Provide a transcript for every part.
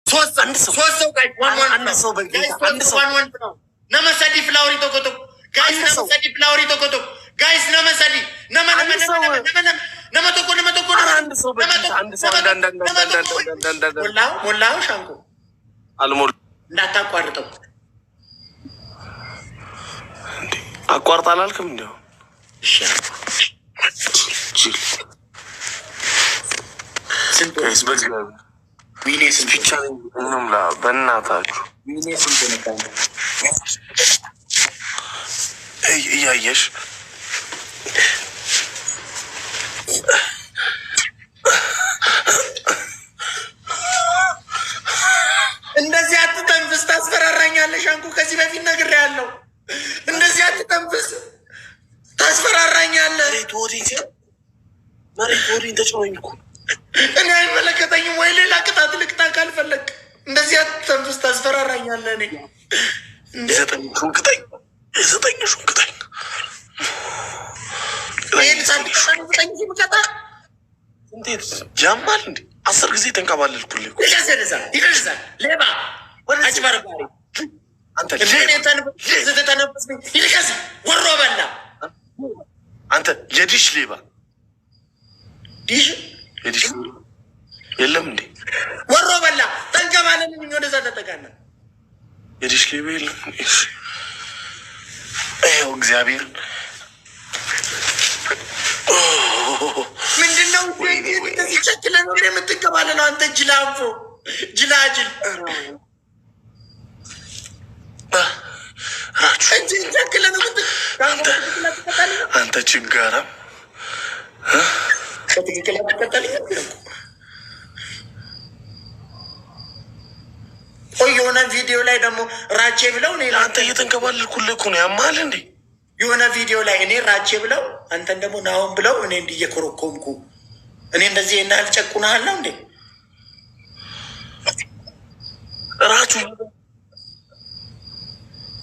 ሶስት ሰው ጋይስ ዋን ዋን ነው ነመሰዲ ፍላወሪ ቶኮቶ ጋይስ ነመሰዲ ፍላወሪ ቶኮቶ ጋይስ ነመሰዲ ነመ ቶኮ አንድ ሰው ሞላው ሻንቆ አልሞላ እንዳታቋርጠው አቋርጣ አላልክም እንደው እሺ ጋይስ በእግዚአብሔር ዊኔስ ብቻ እንምላ በእናታችሁ እያየሽ እንደዚህ አትተንፍስ፣ ታስፈራራኛለሽ። አንኩ ከዚህ በፊት ነግሬሃለሁ። እንደዚህ አትተንፍስ፣ ታስፈራራኛለህ። መሬት ወዲህ ተጫወኝ እኮ እኔ አይመለከተኝም። ወይ ሌላ ቅጣት ልቅጣ ካልፈለግ እንደዚህ አትተንፍስ፣ ታስፈራራኛለህ። እኔ የዘጠኝ ሹንክተኝ እንዴት ጃማል እንዴ 10 ጊዜ ተንከባለልኩልህ። ይደርሳል ሌባ አጭበርባሪ አንተ ወሮ በላ አንተ የዲሽ ሌባ የዲሽ የለም እንዴ ወሮ በላ ተንከባለልኝ። ወደዛ ተጠጋና የዲሽ ሌባ የለም። ይኸው እግዚአብሔር ምንድነው ቸክለ ነው የምትንከባለለው? አንተ ጅላንፎ ጅላጅል አንተ ችጋራም ቆይ የሆነ ቪዲዮ ላይ ደግሞ ራቼ ብለው አንተ እየተንከባለልኩልህ እኮ ነው። ያማል እንዴ የሆነ ቪዲዮ ላይ እኔ ራቼ ብለው አንተን ደግሞ ናሁን ብለው እኔ እንዲየኮረኮምኩ እኔ እንደዚህ የናህል ጨቁናሃለሁ እንዴ? ራቹ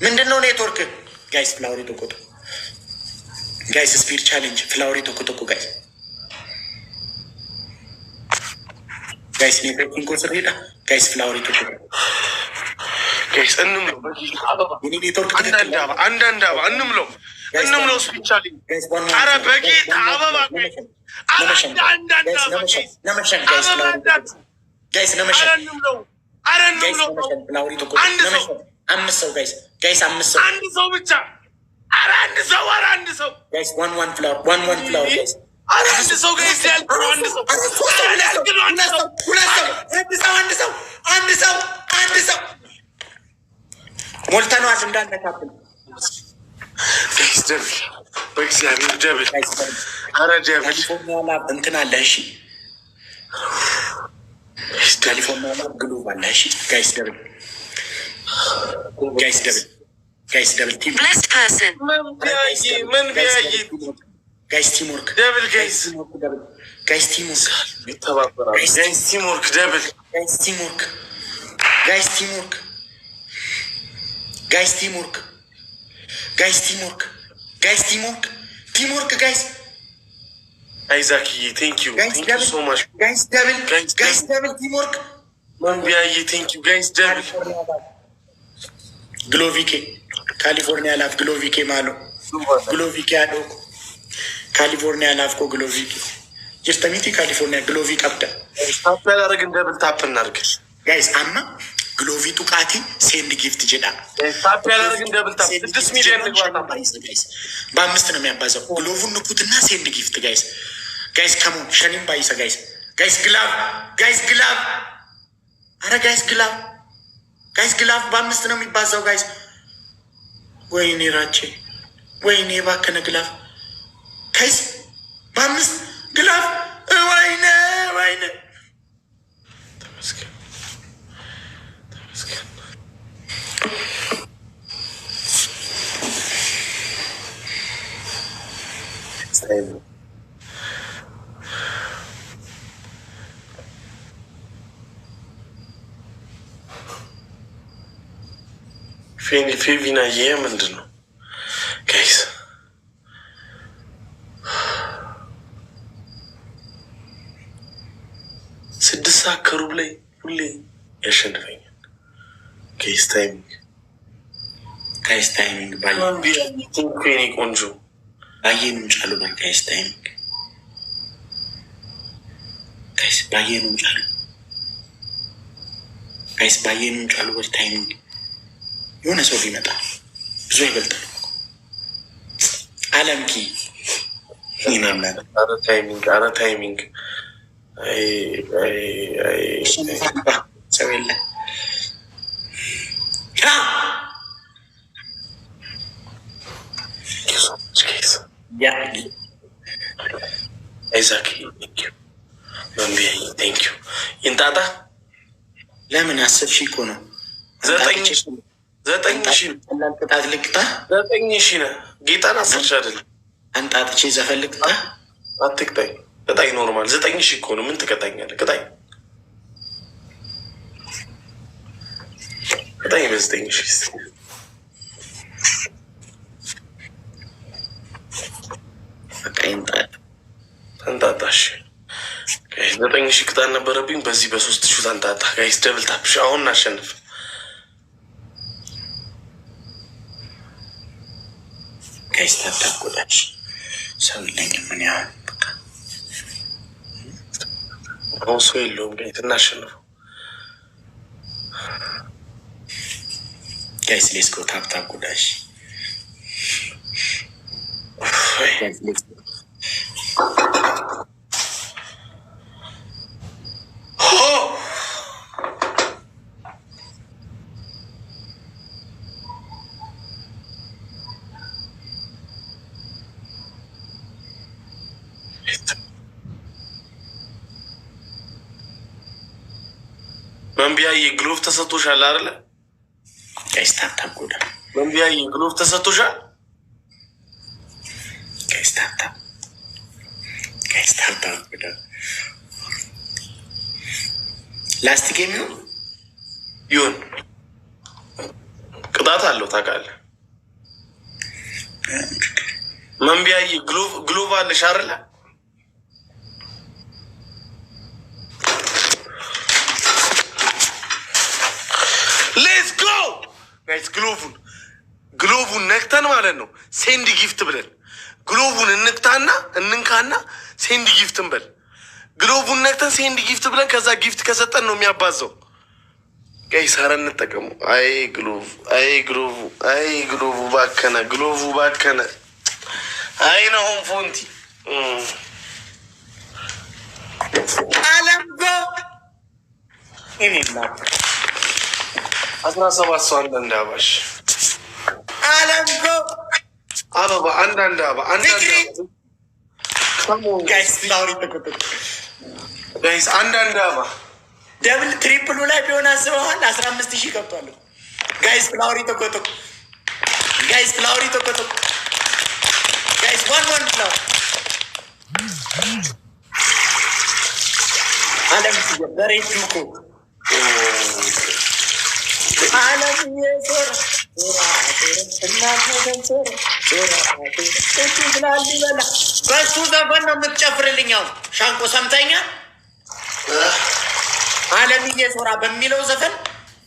ምንድነው ኔትወርክ? ጋይስ ፍላወሪ ቶኮቶ ጋይስ ስፒድ ቻሌንጅ ፍላወሪ ቶኮቶኮ ጋይስ ኔትወርክ ኮንሰር ሄዳ ጋይስ ፍላወሪ ቶኮቶ ጋይስ እንምለው ኔትወርክ እንምለው ስፒድ ቻሌንጅ ኧረ በጌታ አበባ አምስት ሰው ጋይስ አንድ ሰው ብቻ አንድ ሰው ጋይስ ዋን ፍላወር ጋይስ አንድ ሰው ጋይስ አንድ ሰው ሞልተነዋል እንዳነካብን ጋይስ ደብል በእግዚአብሔር ደብል ኧረ ደብል እንትን አለ። እሺ ካሊፎርኒያ ግሉብ አለ። እሺ ጋይስ ደብል ቲም ምን ቢያይ ጋይስ ቲምወርክ ደብል ጋይስ ቲምወርክ ደብል ጋይስ አይዛክዬ ቴንክ ዩ ሶ ማች ጋይስ ደብል ቲምወርክ ምን ቢያይ ቴንክ ዩ ጋይስ ደብል ግሎቪኬ ካሊፎርኒያ ላፍ ግሎቪኬ ማሎ ግሎቪኬ አዶ ካሊፎርኒያ ላፍ ኮ ግሎቪኬ ጅርተሚቲ ካሊፎርኒያ ግሎቪ ቀብዳ ታፕ ያላረግን ደብል ታፕ እናርግ ጋይስ አማ ግሎቪ ጡቃቲ ሴንድ ጊፍት ጀዳ ታፕ ያላረግን ደብል ታፕ 6 ሚሊዮን ንግባታ በ5 ነው የሚያባዛው። ግሎቭን ንኩትና ሴንድ ጊፍት ጋይስ ከሙ ሸኒም ባይሰ ጋይስ ግላቭ አረ ጋይስ ግላቭ በ5 ነው የሚባዛው ጋይስ። ወይኔ ራቼ ወይኔ ባከነ ግላቭ ጋይስ በ5 ግላቭ ወይኔ ተመስገን ፌቪና ምንድን ነው ጋይስ? ስድስት ሰዓት ከሩብ ላይ ሁሌ ያሸንፈኛል። ጋይስ ታይሚንግ ጋይስ ታይሚንግ ባየኔ ቆንጆ ባየኑን ጫሉ በር ጋይስ ታይሚንግ ጋይስ ባየኑን ጫሉ ጋይስ ባየኑን ጫሉ በር ታይሚንግ የሆነ ሰው ሊመጣ ብዙ ይበልጣል። አለምኪ አረ ታይሚንግ አረ ታይሚንግ ሰው የለ አይዛክ መንቢያ ቴንኪዩ ይንጣጣ ለምን 10 ሺህ እኮ ነው። 9,000 ቅጣት ልቅጣ 9,000 ነው። ጌታን 10 ሺህ አይደለም አንጣጥቼ ዘፈን ልቅጣ። አትቅጣኝ፣ ቅጣኝ። ኖርማል 9,000 እኮ ነው። ምን ትቀጣኛለህ? ቅጣኝ ቅጣኝ በ9,000 ተንጣጣሽ። 9,000 ቅጣት ነበረብኝ። በዚህ በ3,000 ተንጣጣ። ጋይስ ደብል ታፕሽ። አሁን እናሸንፍ። ጋይስ ታታቆዳች ሰው የለኝም። ምን ያህል አሁን ሰው የለውም። ጋይስ እናሸንፈው። ጋይስ ሌስኮ ታታቆዳች መንቢያዬ ግሎቭ ተሰጥቶሻል አይደለ? ጋይስ ታታቆዳ መንቢያዬ ግሎቭ ተሰጥቶሻል። ጋይስ ታታቆዳ ላስት ጌም ይሁን ቅጣት አለው ታውቃለህ። መንቢያዬ ግሎቭ አለሽ አይደለ? ሌትስ ጎ ጋይስ። ግሎቡን ነክተን ማለት ነው ሴንድ ጊፍት ብለን ግሎቡን እንንካና ሴንድ ጊፍት እንበል። ግሎቡን ነክተን ሴንድ ጊፍት ብለን ከዛ ጊፍት ከሰጠን ነው የሚያባዛው። ጋይስ ኧረ እንጠቀሙ። አይ ግሎቡ ባከነ። አይ ነውም ፎንቲ አለምጎ እኔና 17 ሰው አንዳንድ አባሽ አለምጎ አበባ አንዳንድ አበባ ጋይስ ፍላወሪ ተቆጥቶ ጋይስ አንዳንድ አበባ ደብል ትሪፕሉ ላይ ቢሆን አስበዋል። 15,000 ገብቷል። ጋይስ ፍላወሪ ተቆጥቶ ጋይስ ዋን ፍላወር አለም በሬት ዱኮ አለም የሶር በሱ ዘፈን ነው የምትጨፍርልኛው። ሻንቆ ሰምተኛ አለምዬ ሶራ በሚለው ዘፈን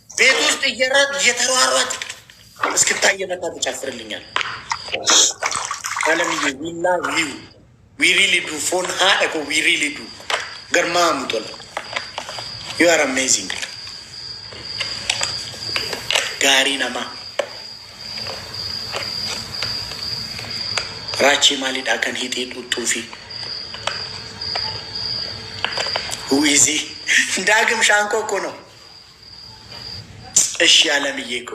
ቤት ውስጥ እየተሯሯጥ እስክታየመታ ትጨፍርልኛል። አለምዬ ዊላ ዊው ዊሪሊዱ ፎን ሀደኮ ዊሪሊዱ ገርማ ሙቶላ ዩ አር አሜዚንግ ጋሪ ነማ ራቼ ማሊዳ ከን ሂጤ ጡጡፊ ሁይዚ ዳግም ሻንቆ እኮ ነው። እሺ አለምዬ እኮ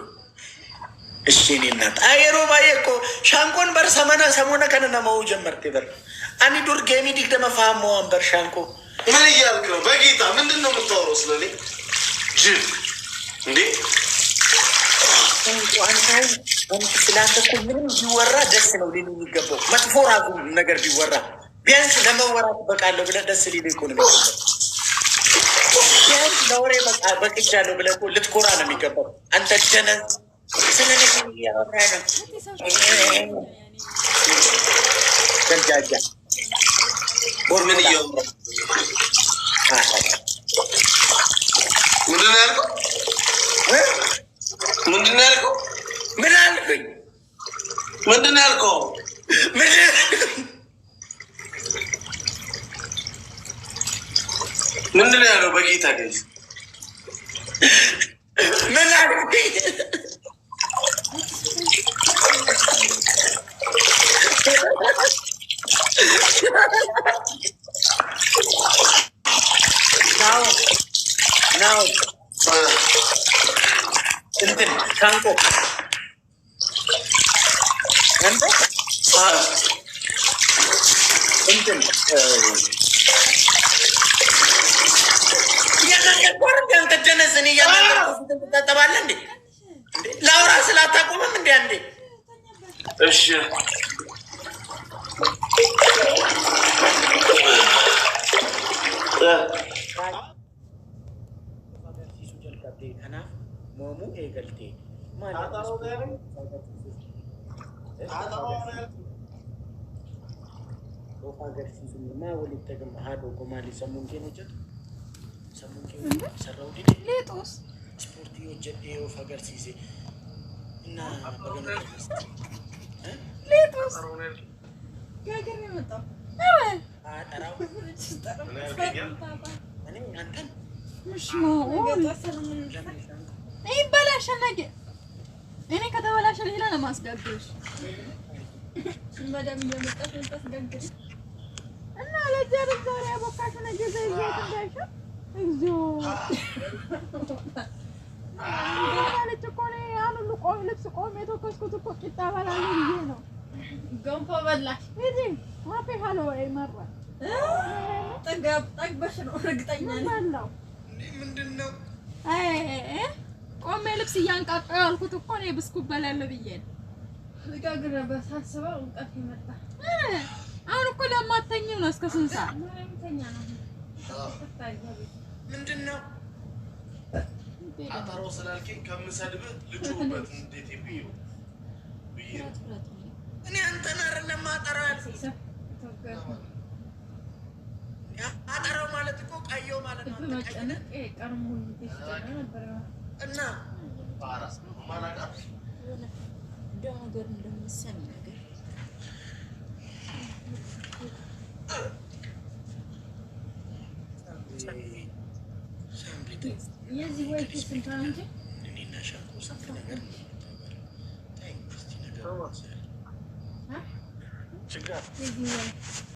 እሺ እኔ እናት አይሮ ባዬ እኮ ሻንቆን በር ሰሞነ ከነነመው ጀመርቴ በር አኒ ዱር ጌሚ ዲግ ደመፋሞ አንበር ሻንቆ ምን እያልክ ነው? በጌታ ምንድን ነው የምታወራው? ስለኔ ጅል እንዴ አንተ ስላንተ እኮ ምንም ቢወራ ደስ ነው ሊሉ የሚገባው። መጥፎ ራሱ ነገር ቢወራ ቢያንስ ለመወራት በቃለሁ ብለህ ደስ ሊሉ እኮ ነው የሚገባው። ቢያንስ ለወሬ በቅቻለሁ ብለህ እኮ ልትኮራ ነው የሚገባው። አንተ ደነዝ ስለኔ እያወራ ነው ገንጃጃ ምን እያወራ ምንድን ነው ያልከው? ምንድን ነው ያልከው? ምን አልኩኝ? ምንድን ነው ያልከው? ምንድን ነው ያለው? በጌታ ገዝ ምን አልኩኝ? ናው እንትን ታንቆ እንትን አንተ ደነስን ትታጠባለህ እንዴ? ላውራ ስላታቆምም እንዴ? አንዴ እሺ ሞሙ ኤገልቴ አገርሲሱማ ወሊተግም ሀዶ ጎማሊ ሰሙንኬ ነጀት ሰሙንኬ ሰራው ሌጦስ ስፖርት ጀዴ ኦፍ አገርሲሴ እና ሌጦስ ጋገር የመጣው አጠራው እኔ አንተን ምሽ ይበላሻል ነገ እኔ ከተበላሸ ሌላ ለማስጋግርሽ በደምብ የመጣሽ ታስጋግሪ እና ለዛሬ ያቦካሽ ነገ ዘይት እንዳይሻ እግዚኦ ማለት እኮ ነው። ያን ሁሉ ቆም ልብስ ቆም የተኮስኩት እኮ ቂጣ በላለሁ ብዬ ነው። ገንፎ በላሽ እጂ ማፌ ሃሎ ወይ መራ ጠግበሽ ነው እርግጠኛ ነኝ። ምንድነው ቆሜ ልብስ እያንቃጣሁ ያልኩት እኮ ነው። ብስኩት በላለሁ ብዬ ነው። ልጋግረ በሳስበው እንቅልፍ ይመጣ። አሁን እኮ ለማተኛው ነው። እስከ ስንት ሰዓት ማተኛ ነው? ምንድነው አጣሮ ስላልከኝ ከምሰድብህ ልጩበት እንዴት ይብዩ እኔ አንተን አይደለም ማጠራው ያልኩት። አጠራው ማለት እኮ ቀየው ማለት ነው። እና ባራስ ማናጋር ዳገር እንደምሰሚ ነገር የዚህ ወይ ስንት አንተ እኔና ሻቆ ስንት ነገር ታይ እስቲ ነገር ችግር